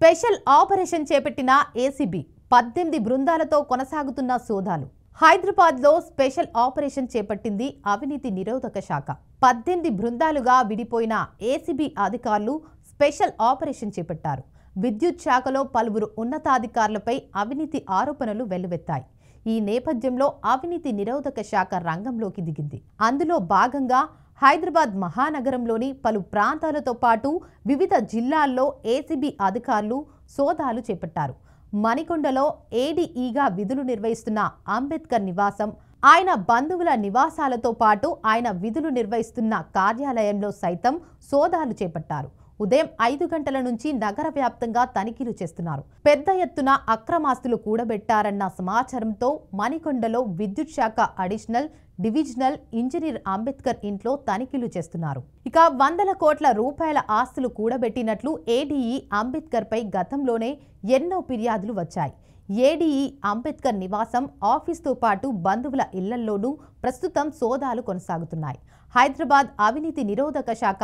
Special operation చేపట్టిన ACB 18 బృందాలతో కొనసాగుతున్న సోదాలు. హైదరాబాద్లో స్పెషల్ ఆపరేషన్ చేపట్టింది అవినీతి నిరోధక శాఖ. 18 బృందాలుగా విడిపోయిన ఏసీబీ అధికారులు స్పెషల్ ఆపరేషన్ చేపట్టారు. విద్యుత్ శాఖలో పలువురు ఉన్నతాధికారులపై అవినీతి ఆరోపణలు వెల్లువెత్తాయి. ఈ నేపథ్యంలో అవినీతి నిరోధక శాఖ రంగంలోకి దిగింది. అందులో భాగంగా హైదరాబాద్ మహానగరంలోని పలు ప్రాంతాలతో పాటు వివిధ జిల్లాల్లో ఏసీబీ అధికారులు సోదాలు చేపట్టారు. మణికొండలో ఏడీఈగా విధులు నిర్వహిస్తున్న అంబేద్కర్ నివాసం, ఆయన బంధువుల నివాసాలతో పాటు ఆయన విధులు నిర్వహిస్తున్న కార్యాలయంలో సైతం సోదాలు చేపట్టారు. ఉదయం 5 గంటల నుంచి నగర వ్యాప్తంగా తనిఖీలు చేస్తున్నారు. పెద్ద ఎత్తున అక్రమాస్తులు కూడబెట్టారన్న సమాచారంతో మణికొండలో విద్యుత్ శాఖ అడిషనల్ డివిజనల్ ఇంజనీర్ అంబేద్కర్ ఇంట్లో తనిఖీలు చేస్తున్నారు. ఇక వందల కోట్ల రూపాయల ఆస్తులు కూడబెట్టినట్లు ఏడీఈ అంబేద్కర్ పై గతంలోనే ఎన్నో ఫిర్యాదులు వచ్చాయి. ఏడీఈ అంబేద్కర్ నివాసం, ఆఫీస్తో పాటు బంధువుల ఇళ్లల్లోనూ ప్రస్తుతం సోదాలు కొనసాగుతున్నాయి. హైదరాబాద్ అవినీతి నిరోధక శాఖ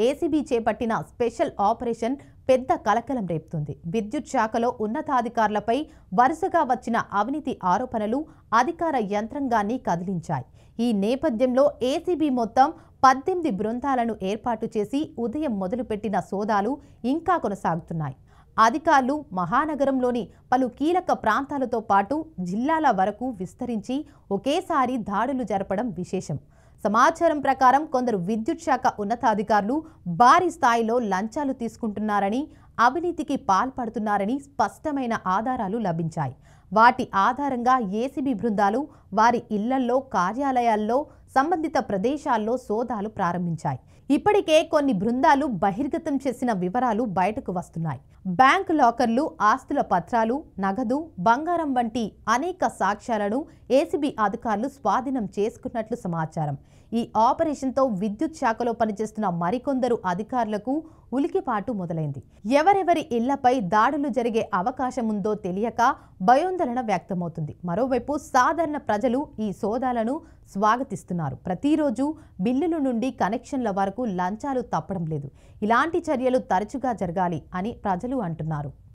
ఏసీబీ చేపట్టిన స్పెషల్ ఆపరేషన్ పెద్ద కలకలం రేపుతుంది. విద్యుత్ శాఖలో ఉన్నతాధికారులపై వరుసగా వచ్చిన అవినీతి ఆరోపణలు అధికార యంత్రాంగాన్ని కదిలించాయి. ఈ నేపథ్యంలో ఏసీబీ మొత్తం 18 బృందాలను ఏర్పాటు చేసి ఉదయం మొదలుపెట్టిన సోదాలు ఇంకా కొనసాగుతున్నాయి. అధికారులు మహానగరంలోని పలు కీలక ప్రాంతాలతో పాటు జిల్లాల వరకు విస్తరించి ఒకేసారి దాడులు జరపడం విశేషం. సమాచారం ప్రకారం కొందరు విద్యుత్ శాఖ ఉన్నతాధికారులు భారీ స్థాయిలో లంచాలు తీసుకుంటున్నారని, అవినీతికి పాల్పడుతున్నారని స్పష్టమైన ఆధారాలు లభించాయి. వాటి ఆధారంగా ఏసీబీ బృందాలు వారి ఇళ్లల్లో, కార్యాలయాల్లో, సంబంధిత ప్రదేశాల్లో సోదాలు ప్రారంభించాయి. ఇప్పటికే కొన్ని బృందాలు బహిర్గతం చేసిన వివరాలు బయటకు వస్తున్నాయి. బ్యాంకు లాకర్లు, ఆస్తుల పత్రాలు, నగదు, బంగారం వంటి అనేక సాక్ష్యాలను ఏసీబీ అధికారులు స్వాధీనం చేసుకున్నట్లు సమాచారం. ఈ ఆపరేషన్తో విద్యుత్ శాఖలో పనిచేస్తున్న మరికొందరు అధికారులకు ఉలికిపాటు మొదలైంది. ఎవరెవరి ఇళ్లపై దాడులు జరిగే అవకాశం ఉందో తెలియక భయోందోళన వ్యక్తమవుతుంది. మరోవైపు సాధారణ ప్రజలు ఈ సోదాలను స్వాగతిస్తున్నారు. ప్రతిరోజు బిల్లుల నుండి కనెక్షన్ల వరకు లంచాలు తప్పడం లేదు. ఇలాంటి చర్యలు తరచుగా జరగాలి అని ప్రజలు అంటున్నారు.